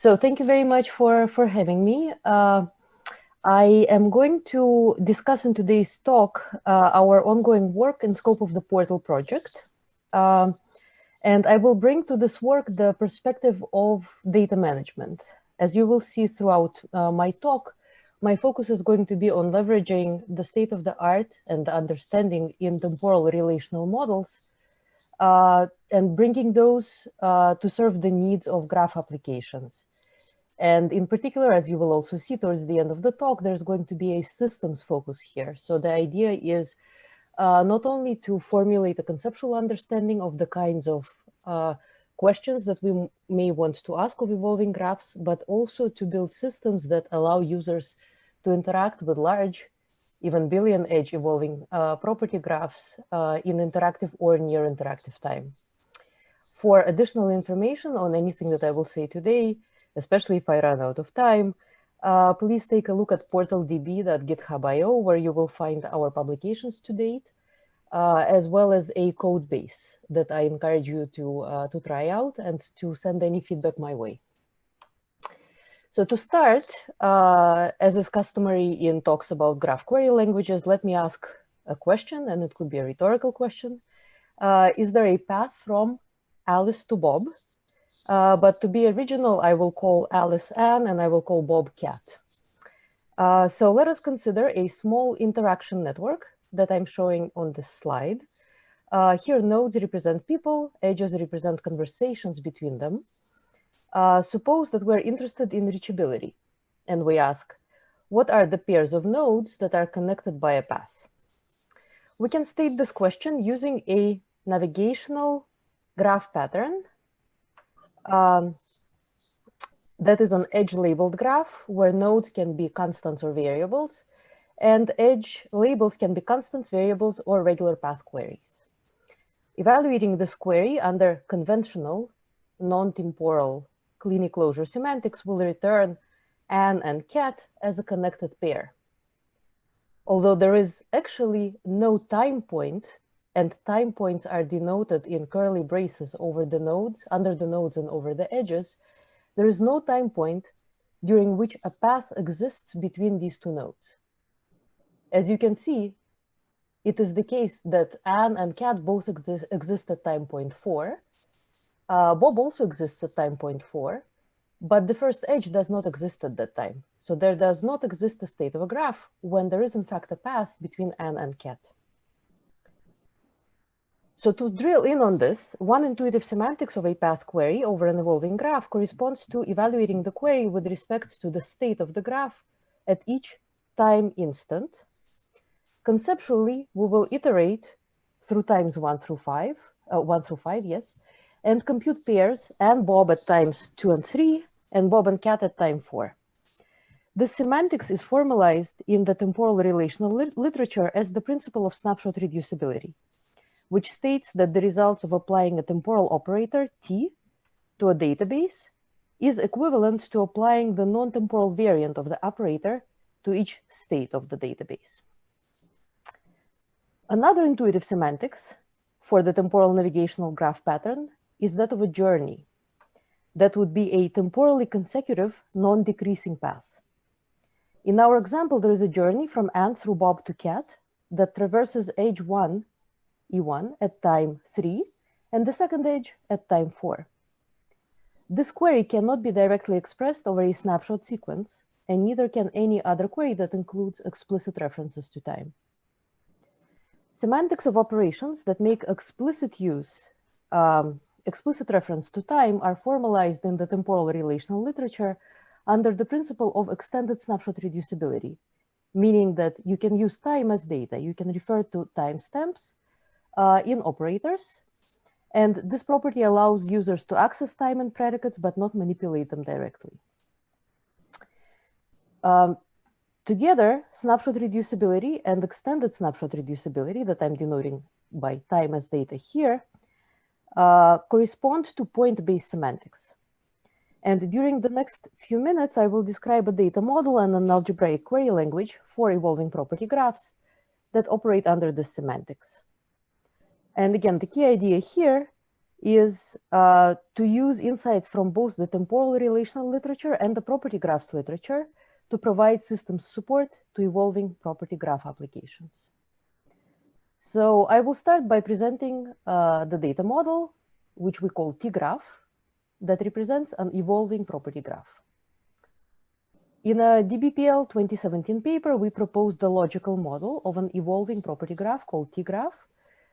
So thank you very much for having me. I am going to discuss in today's talk our ongoing work and scope of the Portal project. And I will bring to this work the perspective of data management. As you will see throughout my talk, my focus is going to be on leveraging the state of the art and the understanding in temporal relational models and bringing those to serve the needs of graph applications. And in particular, as you will also see towards the end of the talk, there's going to be a systems focus here. So the idea is not only to formulate a conceptual understanding of the kinds of questions that we may want to ask of evolving graphs, but also to build systems that allow users to interact with large, even billion edge evolving property graphs in interactive or near interactive time. For additional information on anything that I will say today, especially if I run out of time, please take a look at portaldb.github.io, where you will find our publications to date, as well as a code base that I encourage you to try out and to send any feedback my way. So to start, as is customary in talks about graph query languages, let me ask a question, and it could be a rhetorical question. Is there a path from Alice to Bob? But to be original, I will call Alice Anne and I will call Bob Cat. So let us consider a small interaction network that I'm showing on this slide. Here nodes represent people, edges represent conversations between them. Suppose that we're interested in reachability and we ask, what are the pairs of nodes that are connected by a path? We can state this question using a navigational graph pattern that is an edge-labeled graph where nodes can be constants or variables, and edge labels can be constants, variables, or regular path queries. Evaluating this query under conventional, non-temporal clean closure semantics will return Anne and Cat as a connected pair. Although there is actually no time point, and time points are denoted in curly braces over the nodes, under the nodes and over the edges, there is no time point during which a path exists between these two nodes. As you can see, it is the case that Anne and Cat both exist at time point 4. Bob also exists at time point 4, but the first edge does not exist at that time. So there does not exist a state of a graph when there is in fact a path between Anne and Cat. So to drill in on this, one intuitive semantics of a path query over an evolving graph corresponds to evaluating the query with respect to the state of the graph at each time instant. Conceptually, we will iterate through times 1 through 5, yes, and compute pairs and Bob at times 2 and 3, and Bob and Cat at time 4. This semantics is formalized in the temporal relational literature as the principle of snapshot reducibility, which states that the results of applying a temporal operator, T, to a database is equivalent to applying the non-temporal variant of the operator to each state of the database. Another intuitive semantics for the temporal navigational graph pattern is that of a journey. That would be a temporally consecutive, non-decreasing path. In our example, there is a journey from Anne through Bob to Cat that traverses edge 1, E1 at time 3, and the second edge at time 4. This query cannot be directly expressed over a snapshot sequence, and neither can any other query that includes explicit references to time. Semantics of operations that make explicit reference to time are formalized in the temporal relational literature under the principle of extended snapshot reducibility, meaning that you can use time as data. You can refer to timestamps in operators, and this property allows users to access time and predicates but not manipulate them directly. Together, snapshot reducibility and extended snapshot reducibility that I'm denoting by time as data here correspond to point-based semantics. And during the next few minutes, I will describe a data model and an algebraic query language for evolving property graphs that operate under this semantics. And again, the key idea here is to use insights from both the temporal relational literature and the property graphs literature to provide systems support to evolving property graph applications. So I will start by presenting the data model, which we call T-graph, that represents an evolving property graph. In a DBPL 2017 paper, we proposed the logical model of an evolving property graph called T-graph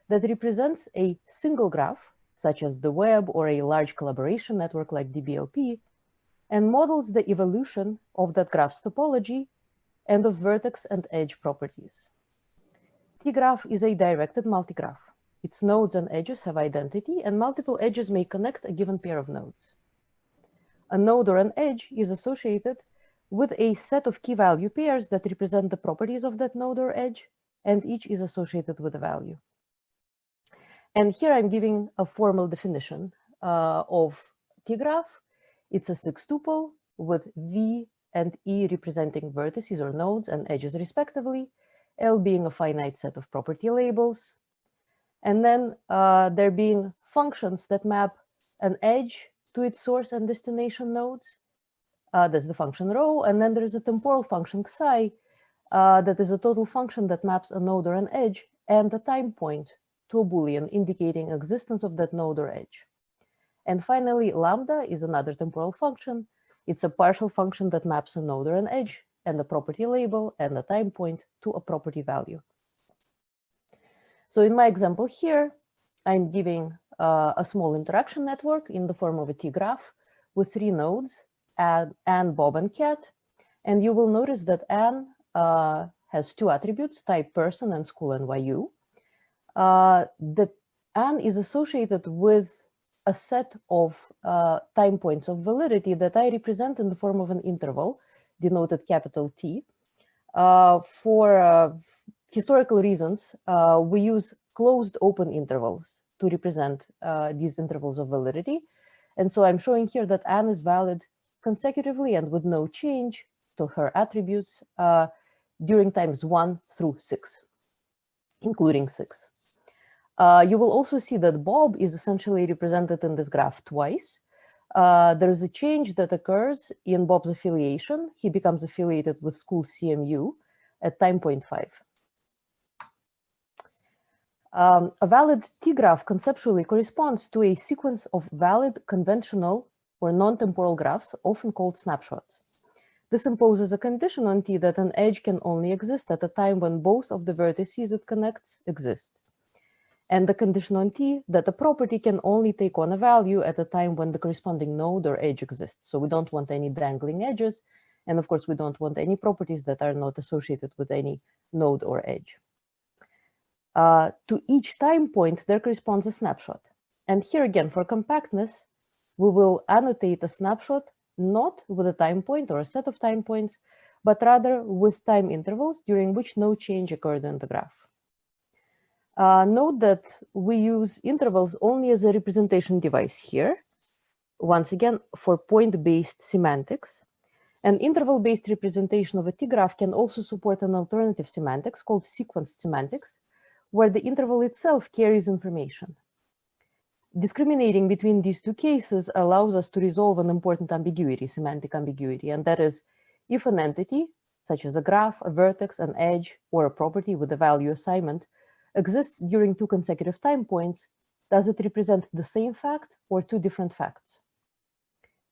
that represents a single graph, such as the web or a large collaboration network like DBLP, and models the evolution of that graph's topology and of vertex and edge properties. T-graph is a directed multigraph. Its nodes and edges have identity, and multiple edges may connect a given pair of nodes. A node or an edge is associated with a set of key value pairs that represent the properties of that node or edge, and each is associated with a value. And here I'm giving a formal definition of T-graph. It's a six-tuple with V and E representing vertices or nodes and edges respectively, L being a finite set of property labels, and then there being functions that map an edge to its source and destination nodes. That's the function rho, and then there's a temporal function psi that is a total function that maps a node or an edge and a time point to a Boolean indicating existence of that node or edge. And finally, lambda is another temporal function. It's a partial function that maps a node or an edge and a property label and a time point to a property value. So in my example here, I'm giving a small interaction network in the form of a T-graph with three nodes, Anne, Bob, and Cat. And you will notice that Anne has two attributes, type person and school NYU. The Anne is associated with a set of time points of validity that I represent in the form of an interval denoted capital T. For historical reasons, we use closed open intervals to represent these intervals of validity. And so I'm showing here that Anne is valid consecutively and with no change to her attributes during times 1 through 6, including 6. You will also see that Bob is essentially represented in this graph twice. There is a change that occurs in Bob's affiliation. He becomes affiliated with school CMU at time point 5. A valid T-graph conceptually corresponds to a sequence of valid conventional or non-temporal graphs, often called snapshots. This imposes a condition on T that an edge can only exist at a time when both of the vertices it connects exist. And the condition on T that a property can only take on a value at a time when the corresponding node or edge exists. So we don't want any dangling edges. And of course, we don't want any properties that are not associated with any node or edge. To each time point, there corresponds a snapshot. And here again, for compactness, we will annotate a snapshot not with a time point or a set of time points, but rather with time intervals during which no change occurred in the graph. Note that we use intervals only as a representation device here, once again, for point-based semantics. An interval-based representation of a T-graph can also support an alternative semantics called sequenced semantics, where the interval itself carries information. Discriminating between these two cases allows us to resolve an important ambiguity, semantic ambiguity, and that is if an entity, such as a graph, a vertex, an edge, or a property with a value assignment, exists during two consecutive time points, does it represent the same fact or two different facts?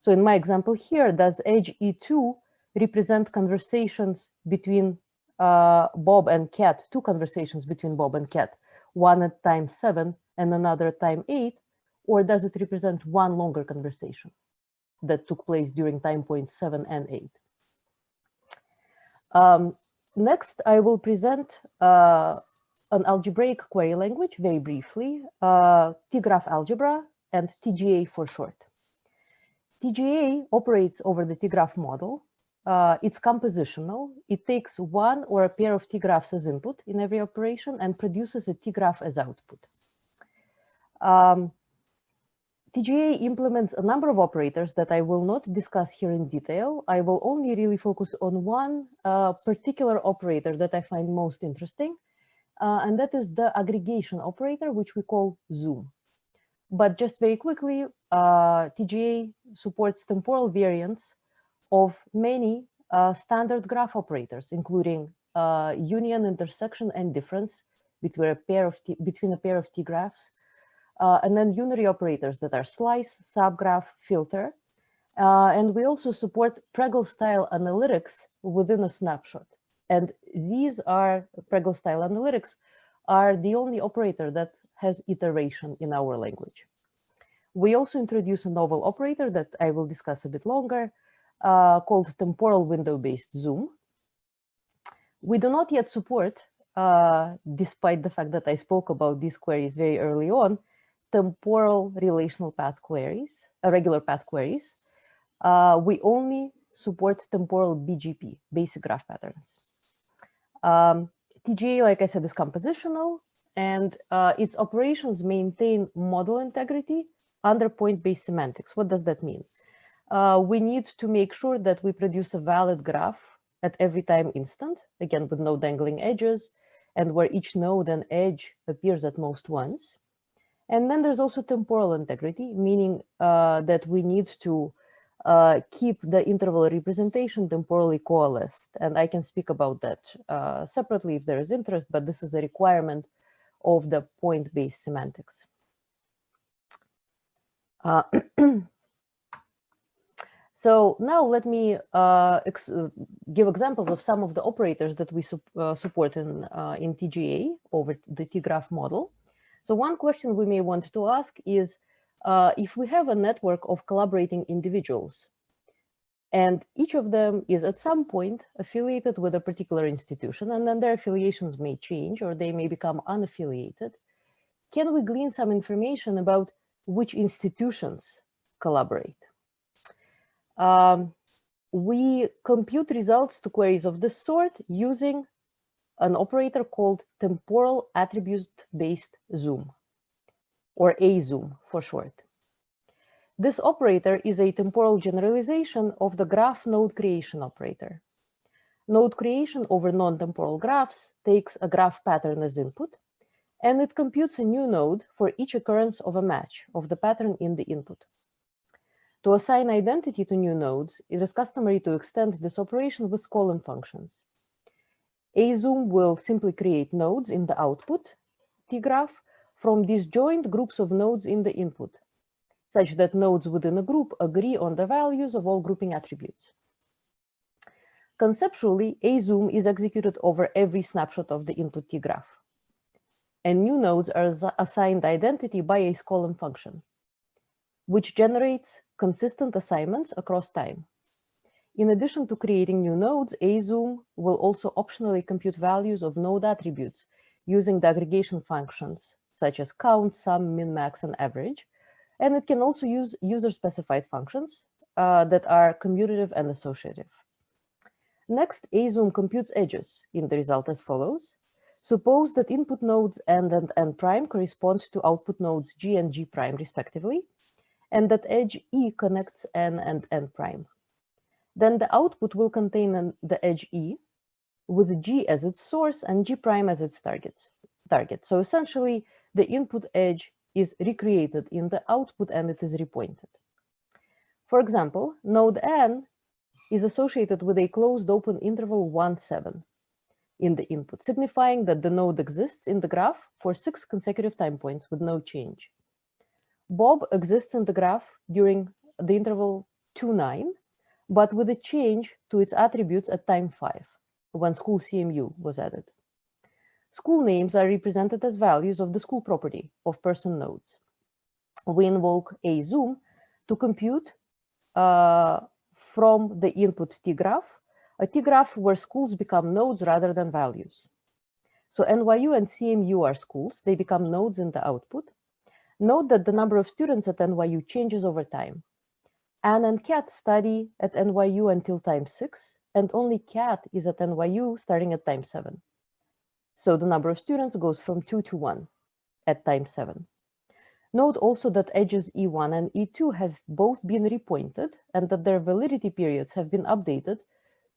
So in my example here, does edge E2 represent conversations between Bob and Cat, two conversations between Bob and Cat, one at time 7 and another at time 8, or does it represent one longer conversation that took place during time points 7 and 8? Next, I will present an algebraic query language, very briefly, T-graph algebra and TGA for short. TGA operates over the T-graph model. It's compositional. It takes one or a pair of T-graphs as input in every operation and produces a T-graph as output. TGA implements a number of operators that I will not discuss here in detail. I will only really focus on one particular operator that I find most interesting, and that is the aggregation operator, which we call zoom. But just very quickly, TGA supports temporal variants of many standard graph operators, including union, intersection, and difference between a pair of T graphs, and then unary operators that are slice, subgraph, filter. And we also support Pregel-style analytics within a snapshot. And these are Pregel-style analytics are the only operator that has iteration in our language. We also introduce a novel operator that I will discuss a bit longer, called temporal window-based zoom. We do not yet support, despite the fact that I spoke about these queries very early on, temporal relational path queries, regular path queries. We only support temporal BGP, basic graph patterns. TGA, like I said, is compositional, and its operations maintain model integrity under point-based semantics. What does that mean? We need to make sure that we produce a valid graph at every time instant, again, with no dangling edges, and where each node and edge appears at most once. And then there's also temporal integrity, meaning that we need to keep the interval representation temporally coalesced. And I can speak about that separately if there is interest, but this is a requirement of the point-based semantics. So now let me give examples of some of the operators that we support in TGA over the T-graph model. So one question we may want to ask is, if we have a network of collaborating individuals, and each of them is at some point affiliated with a particular institution, and then their affiliations may change or they may become unaffiliated, can we glean some information about which institutions collaborate? We compute results to queries of this sort using an operator called temporal attribute-based zoom, or A-zoom for short. This operator is a temporal generalization of the graph node creation operator. Node creation over non-temporal graphs takes a graph pattern as input, and it computes a new node for each occurrence of a match of the pattern in the input. To assign identity to new nodes, it is customary to extend this operation with column functions. A-zoom will simply create nodes in the output T-graph from disjoint groups of nodes in the input, such that nodes within a group agree on the values of all grouping attributes. Conceptually, A-zoom is executed over every snapshot of the input T-graph, and new nodes are assigned identity by a column function, which generates consistent assignments across time. In addition to creating new nodes, A-zoom will also optionally compute values of node attributes using the aggregation functions, such as count, sum, min, max, and average. And it can also use user-specified functions that are commutative and associative. Next, A-zoom computes edges in the result as follows. Suppose that input nodes N and N prime correspond to output nodes G and G prime respectively, and that edge E connects N and N prime. Then the output will contain the edge E with G as its source and G prime as its target. So essentially, the input edge is recreated in the output and it is repointed. For example, node N is associated with a closed open interval 1, 7 in the input, signifying that the node exists in the graph for 6 consecutive time points with no change. Bob exists in the graph during the interval 2, 9, but with a change to its attributes at time 5, when school CMU was added. School names are represented as values of the school property of person nodes. We invoke A-zoom to compute from the input T-graph, a T-graph where schools become nodes rather than values. So NYU and CMU are schools, they become nodes in the output. Note that the number of students at NYU changes over time. Anne and Kat study at NYU until time 6, and only Kat is at NYU starting at time 7. So the number of students goes from 2 to 1 at time 7. Note also that edges E1 and E2 have both been repointed and that their validity periods have been updated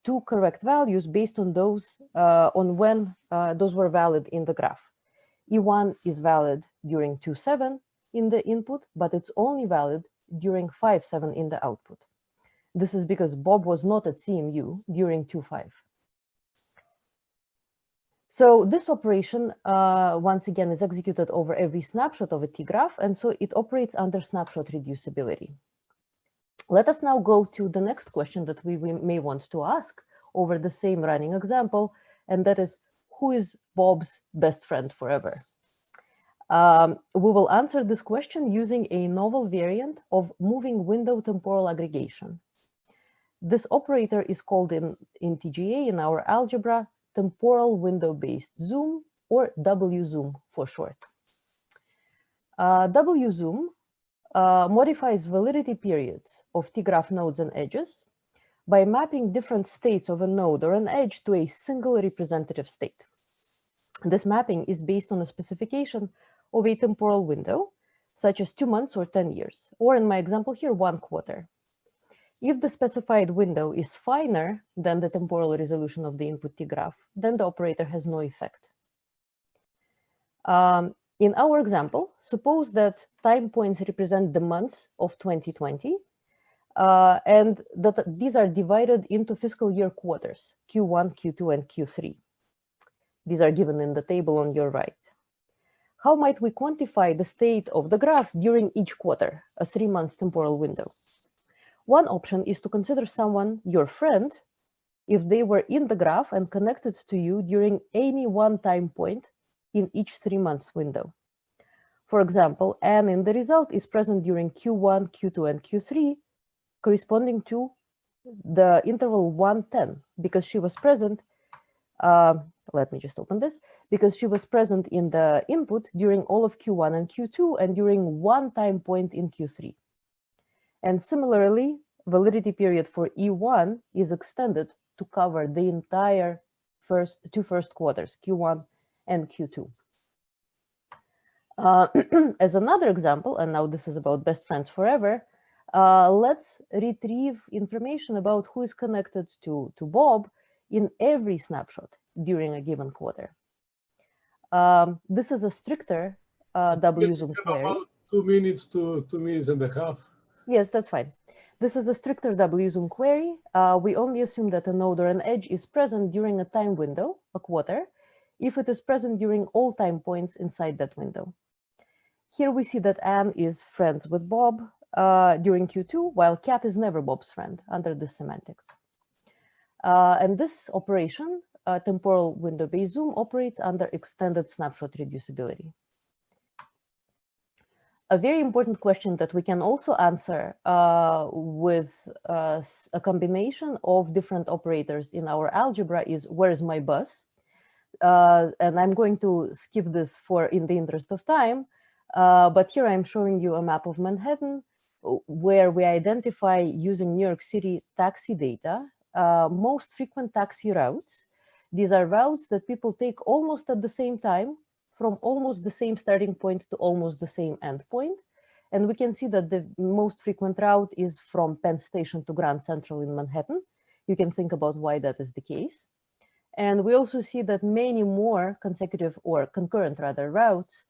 to correct values based on those on when those were valid in the graph. E1 is valid during 2, 7, in the input, but it's only valid during 5-7 in the output. This is because Bob was not at CMU during 2-5. So this operation, once again, is executed over every snapshot of a T-graph, and so it operates under snapshot reducibility. Let us now go to the next question that we may want to ask over the same running example, and that is, who is Bob's best friend forever? We will answer this question using a novel variant of moving window temporal aggregation. This operator is called in TGA, in our algebra, temporal window-based zoom, or W-zoom for short. W-zoom modifies validity periods of T-graph nodes and edges by mapping different states of a node or an edge to a single representative state. This mapping is based on a specification of a temporal window, such as 2 months or 10 years, or in my example here, 1 quarter. If the specified window is finer than the temporal resolution of the input T-graph, then the operator has no effect. In our example, suppose that time points represent the months of 2020, and that these are divided into fiscal year quarters, Q1, Q2, and Q3. These are given in the table on your right. How might we quantify the state of the graph during each quarter, a 3-month temporal window? One option is to consider someone your friend if they were in the graph and connected to you during any one time point in each 3-month window. For example, Anne in the result is present during Q1, Q2, and Q3, corresponding to the interval 1-10, because she was present, let me just open this, because she was present in the input during all of Q1 and Q2 and during one time point in Q3. And similarly, validity period for E1 is extended to cover the entire two first quarters, Q1 and Q2. As another example, and now this is about best friends forever, let's retrieve information about who is connected to Bob in every snapshot during a given quarter. This is a stricter W-zoom query. About 2 minutes to 2 minutes and a half. Yes, that's fine. This is a stricter W-zoom query. We only assume that a node or an edge is present during a time window, a quarter, if it is present during all time points inside that window. Here we see that Anne is friends with Bob during Q2, while Kat is never Bob's friend under this semantics. And this operation, temporal window-based zoom, operates under extended snapshot reducibility. A very important question that we can also answer with a combination of different operators in our algebra is, where is my bus? And I'm going to skip this in the interest of time, but here I'm showing you a map of Manhattan where we identify, using New York City taxi data, most frequent taxi routes. These are routes that people take almost at the same time, from almost the same starting point to almost the same end point. And we can see that the most frequent route is from Penn Station to Grand Central in Manhattan. You can think about why that is the case. And we also see that many more consecutive, or concurrent rather, routes,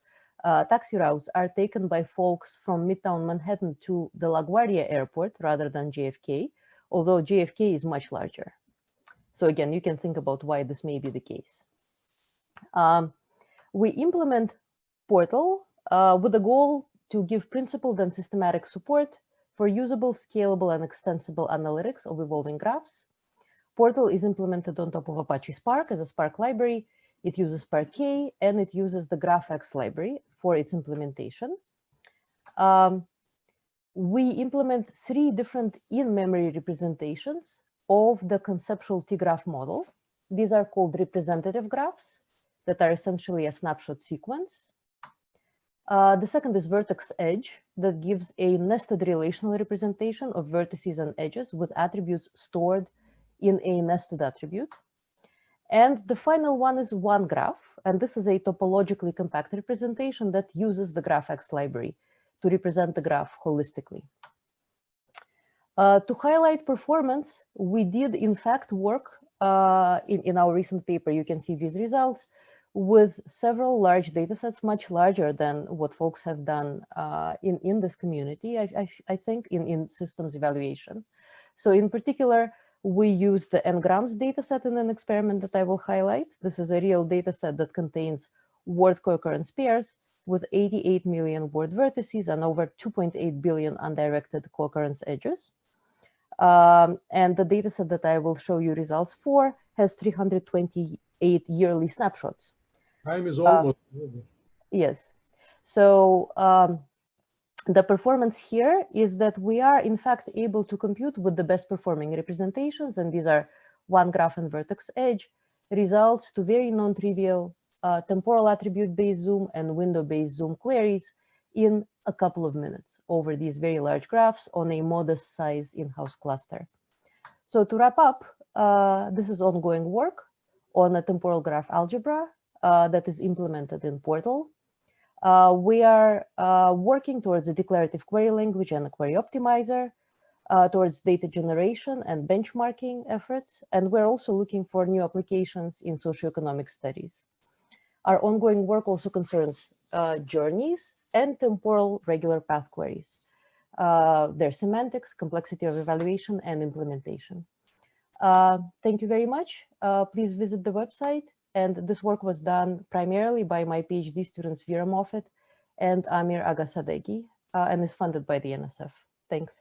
taxi routes, are taken by folks from Midtown Manhattan to the LaGuardia Airport rather than JFK, although JFK is much larger. So again, you can think about why this may be the case. We implement Portal with the goal to give principled and systematic support for usable, scalable, and extensible analytics of evolving graphs. Portal is implemented on top of Apache Spark as a Spark library. It uses Spark-K, and it uses the GraphX library for its implementation. We implement 3 different in-memory representations of the conceptual T-graph model. These are called representative graphs that are essentially a snapshot sequence. The second is vertex edge, that gives a nested relational representation of vertices and edges with attributes stored in a nested attribute. And the final one is one graph, and this is a topologically compact representation that uses the GraphX library to represent the graph holistically. To highlight performance, we did in fact work in our recent paper. You can see these results. with several large data sets, much larger than what folks have done in this community, I think, in systems evaluation. So in particular, we use the n-grams data set in an experiment that I will highlight. This is a real data set that contains word co-occurrence pairs with 88 million word vertices and over 2.8 billion undirected co-occurrence edges. And the data set that I will show you results for has 328 yearly snapshots. Time is almost over. Yes. So the performance here is that we are, in fact, able to compute with the best performing representations, and these are one graph and vertex edge, results to very non-trivial temporal attribute-based zoom and window-based zoom queries in a couple of minutes over these very large graphs on a modest size in-house cluster. So to wrap up, this is ongoing work on a temporal graph algebra that is implemented in Portal. We are working towards a declarative query language and a query optimizer, towards data generation and benchmarking efforts. And we're also looking for new applications in socioeconomic studies. Our ongoing work also concerns journeys and temporal regular path queries, their semantics, complexity of evaluation, and implementation. Thank you very much. Please visit the website. And this work was done primarily by my PhD students, Vera Moffat and Amir Agasadegi, and is funded by the NSF. Thanks.